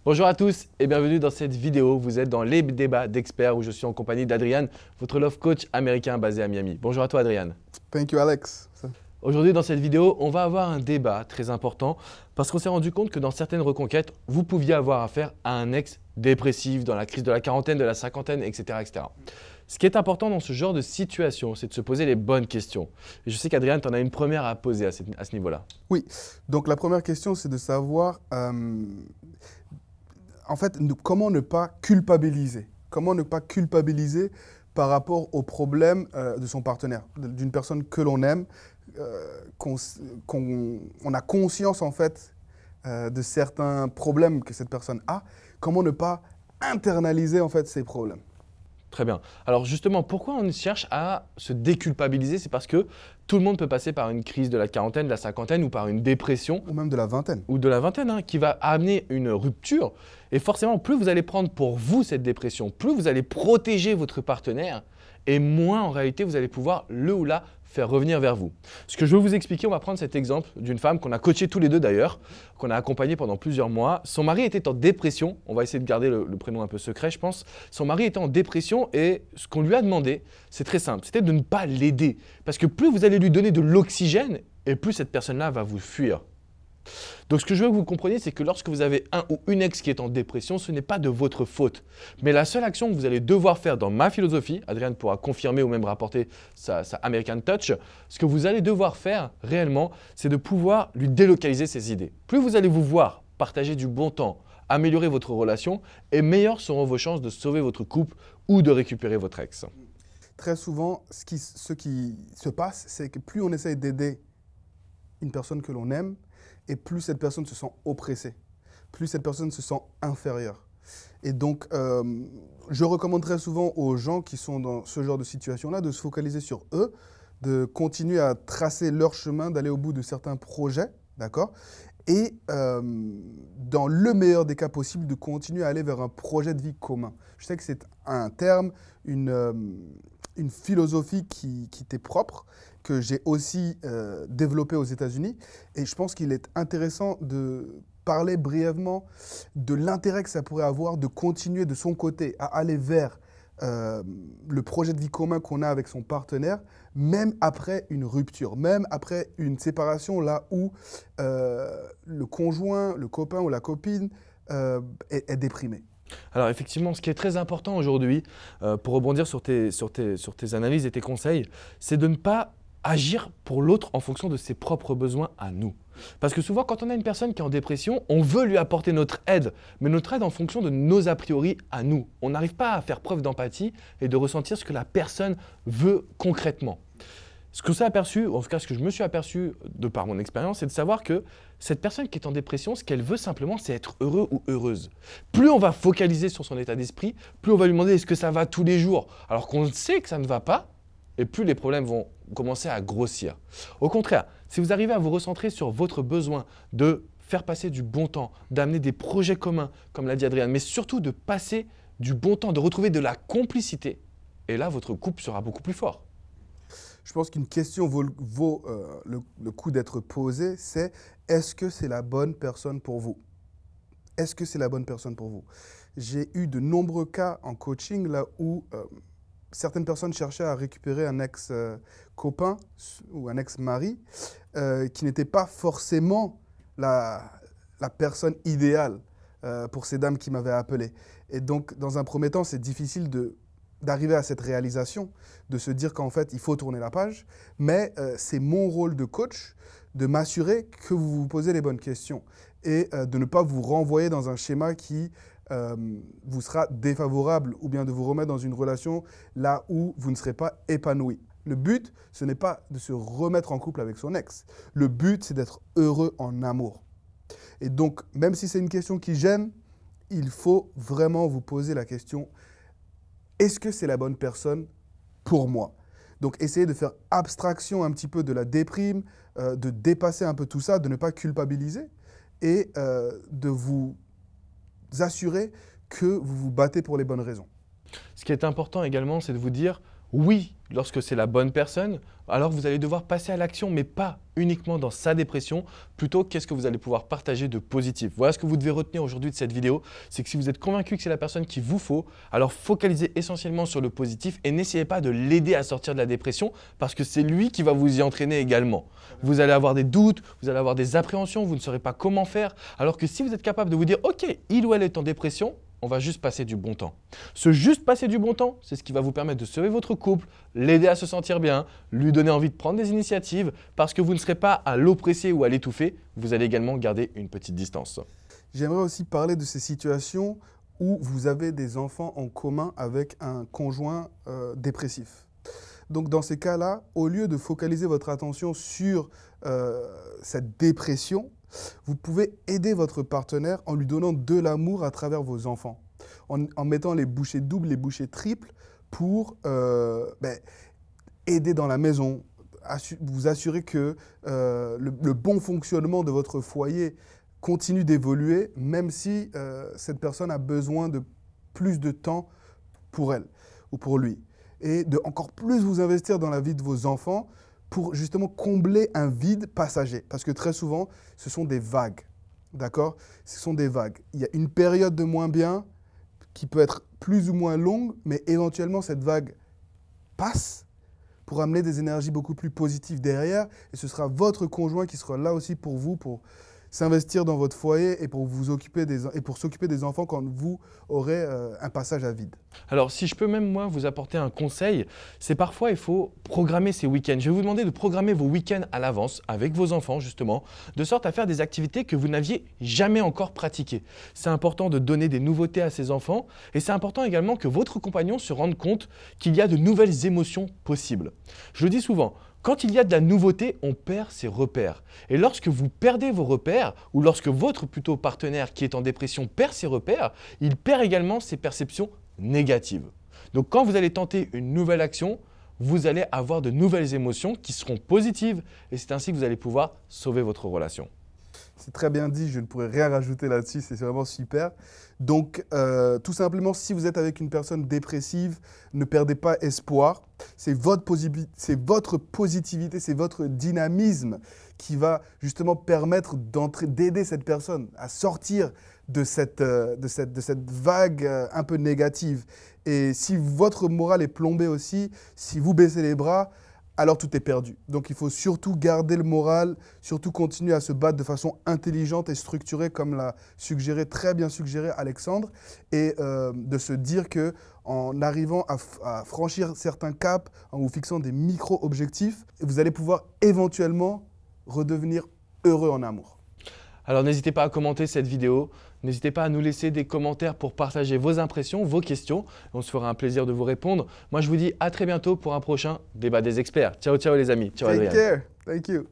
Bonjour à tous et bienvenue dans cette vidéo. Vous êtes dans les débats d'experts où je suis en compagnie d'Adrian, votre love coach américain basé à Miami. Bonjour à toi Adrian. Thank you, Alex. Aujourd'hui dans cette vidéo, on va avoir un débat très important parce qu'on s'est rendu compte que dans certaines reconquêtes, vous pouviez avoir affaire à un ex dépressif dans la crise de la quarantaine, de la cinquantaine, etc. etc. Ce qui est important dans ce genre de situation, c'est de se poser les bonnes questions. Et je sais qu'Adrian, tu en as une première à poser à ce niveau-là. Oui, donc la première question, c'est de savoir, en fait, comment ne pas culpabiliser. Comment ne pas culpabiliser par rapport au problème de son partenaire, d'une personne que l'on aime, qu'on a conscience en fait de certains problèmes que cette personne a. Comment ne pas internaliser en fait ces problèmes. Très bien. Alors justement, pourquoi on cherche à se déculpabiliser? C'est parce que tout le monde peut passer par une crise de la quarantaine, de la cinquantaine ou par une dépression Ou même de la vingtaine. ou de la vingtaine qui va amener une rupture. Et forcément, plus vous allez prendre pour vous cette dépression, plus vous allez protéger votre partenaire et moins en réalité vous allez pouvoir le ou la faire revenir vers vous. Ce que je veux vous expliquer, on va prendre cet exemple d'une femme qu'on a coachée tous les deux d'ailleurs, qu'on a accompagnée pendant plusieurs mois. Son mari était en dépression, on va essayer de garder le prénom un peu secret je pense. Son mari était en dépression et ce qu'on lui a demandé, c'est très simple, c'était de ne pas l'aider. Parce que plus vous allez lui donner de l'oxygène et plus cette personne-là va vous fuir. Donc ce que je veux que vous compreniez, c'est que lorsque vous avez un ou une ex qui est en dépression, ce n'est pas de votre faute. Mais la seule action que vous allez devoir faire dans ma philosophie, Adrian pourra confirmer ou même rapporter sa American Touch, ce que vous allez devoir faire réellement, c'est de pouvoir lui délocaliser ses idées. Plus vous allez vous voir partager du bon temps, améliorer votre relation, et meilleures seront vos chances de sauver votre couple ou de récupérer votre ex. Très souvent, ce qui se passe, c'est que plus on essaye d'aider une personne que l'on aime, et plus cette personne se sent oppressée, plus cette personne se sent inférieure. Et donc, je recommande très souvent aux gens qui sont dans ce genre de situation-là de se focaliser sur eux, de continuer à tracer leur chemin, d'aller au bout de certains projets, d'accord? Et dans le meilleur des cas possibles, de continuer à aller vers un projet de vie commun. Je sais que c'est un terme, une philosophie qui t'est propre, que j'ai aussi développée aux États-Unis. Et je pense qu'il est intéressant de parler brièvement de l'intérêt que ça pourrait avoir de continuer de son côté à aller vers le projet de vie commun qu'on a avec son partenaire, même après une rupture, même après une séparation, là où le conjoint, le copain ou la copine est déprimé. Alors effectivement, ce qui est très important aujourd'hui, pour rebondir sur tes analyses et tes conseils, c'est de ne pas agir pour l'autre en fonction de ses propres besoins à nous. Parce que souvent, quand on a une personne qui est en dépression, on veut lui apporter notre aide, mais notre aide en fonction de nos a priori à nous. On n'arrive pas à faire preuve d'empathie et de ressentir ce que la personne veut concrètement. Ce que s'est aperçu, ou en tout cas ce que je me suis aperçu de par mon expérience, c'est de savoir que cette personne qui est en dépression, ce qu'elle veut simplement, c'est être heureux ou heureuse. Plus on va focaliser sur son état d'esprit, plus on va lui demander est-ce que ça va tous les jours, alors qu'on sait que ça ne va pas, et plus les problèmes vont commencer à grossir. Au contraire, si vous arrivez à vous recentrer sur votre besoin de faire passer du bon temps, d'amener des projets communs, comme l'a dit Adrien, mais surtout de passer du bon temps, de retrouver de la complicité, et là, votre couple sera beaucoup plus fort. Je pense qu'une question vaut le coup d'être posée, c'est est-ce que c'est la bonne personne pour vous? Est-ce que c'est la bonne personne pour vous? J'ai eu de nombreux cas en coaching là où certaines personnes cherchaient à récupérer un ex-copain ou un ex-mari qui n'était pas forcément la personne idéale pour ces dames qui m'avaient appelé. Et donc, dans un premier temps, c'est difficile d'arriver à cette réalisation, de se dire qu'en fait, il faut tourner la page. Mais c'est mon rôle de coach de m'assurer que vous vous posez les bonnes questions et de ne pas vous renvoyer dans un schéma qui vous sera défavorable ou bien de vous remettre dans une relation là où vous ne serez pas épanoui. Le but, ce n'est pas de se remettre en couple avec son ex. Le but, c'est d'être heureux en amour. Et donc, même si c'est une question qui gêne, il faut vraiment vous poser la question est-ce que c'est la bonne personne pour moi? Donc, essayez de faire abstraction un petit peu de la déprime, de dépasser un peu tout ça, de ne pas culpabiliser et de vous assurer que vous vous battez pour les bonnes raisons. Ce qui est important également, c'est de vous dire Oui, lorsque c'est la bonne personne, alors vous allez devoir passer à l'action, mais pas uniquement dans sa dépression, plutôt qu'est-ce que vous allez pouvoir partager de positif. Voilà ce que vous devez retenir aujourd'hui de cette vidéo, c'est que si vous êtes convaincu que c'est la personne qu'il vous faut, alors focalisez essentiellement sur le positif et n'essayez pas de l'aider à sortir de la dépression parce que c'est lui qui va vous y entraîner également. Vous allez avoir des doutes, vous allez avoir des appréhensions, vous ne saurez pas comment faire, alors que si vous êtes capable de vous dire « Ok, il ou elle est en dépression », on va juste passer du bon temps. Ce juste passer du bon temps, c'est ce qui va vous permettre de sauver votre couple, l'aider à se sentir bien, lui donner envie de prendre des initiatives, parce que vous ne serez pas à l'oppresser ou à l'étouffer, vous allez également garder une petite distance. J'aimerais aussi parler de ces situations où vous avez des enfants en commun avec un conjoint dépressif. Donc dans ces cas-là, au lieu de focaliser votre attention sur cette dépression, vous pouvez aider votre partenaire en lui donnant de l'amour à travers vos enfants, en mettant les bouchées doubles, les bouchées triples pour aider dans la maison, vous assurer que le bon fonctionnement de votre foyer continue d'évoluer, même si cette personne a besoin de plus de temps pour elle ou pour lui. Et de encore plus vous investir dans la vie de vos enfants pour justement combler un vide passager. Parce que très souvent, ce sont des vagues, d'accord? Ce sont des vagues. Il y a une période de moins bien qui peut être plus ou moins longue, mais éventuellement, cette vague passe pour amener des énergies beaucoup plus positives derrière. Et ce sera votre conjoint qui sera là aussi pour vous, pour s'investir dans votre foyer et pour s'occuper des enfants quand vous aurez un passage à vide. Alors, si je peux même, moi, vous apporter un conseil, c'est parfois, il faut programmer ces week-ends. Je vais vous demander de programmer vos week-ends à l'avance avec vos enfants, justement, de sorte à faire des activités que vous n'aviez jamais encore pratiquées. C'est important de donner des nouveautés à ces enfants et c'est important également que votre compagnon se rende compte qu'il y a de nouvelles émotions possibles. Je le dis souvent, quand il y a de la nouveauté, on perd ses repères. Et lorsque vous perdez vos repères, ou lorsque votre plutôt partenaire qui est en dépression perd ses repères, il perd également ses perceptions négatives. Donc quand vous allez tenter une nouvelle action, vous allez avoir de nouvelles émotions qui seront positives et c'est ainsi que vous allez pouvoir sauver votre relation. C'est très bien dit, je ne pourrais rien rajouter là-dessus, c'est vraiment super. Donc, tout simplement, si vous êtes avec une personne dépressive, ne perdez pas espoir. C'est votre positivité, c'est votre dynamisme qui va justement permettre d'aider cette personne à sortir de cette vague un peu négative. Et si votre morale est plombée aussi, si vous baissez les bras, alors tout est perdu. Donc il faut surtout garder le moral, surtout continuer à se battre de façon intelligente et structurée comme l'a très bien suggéré Alexandre, et de se dire qu'en arrivant à franchir certains caps, en vous fixant des micro-objectifs, vous allez pouvoir éventuellement redevenir heureux en amour. Alors n'hésitez pas à commenter cette vidéo, n'hésitez pas à nous laisser des commentaires pour partager vos impressions, vos questions. On se fera un plaisir de vous répondre. Moi je vous dis à très bientôt pour un prochain débat des experts. Ciao ciao les amis. Ciao Adrien. Take care. Thank you.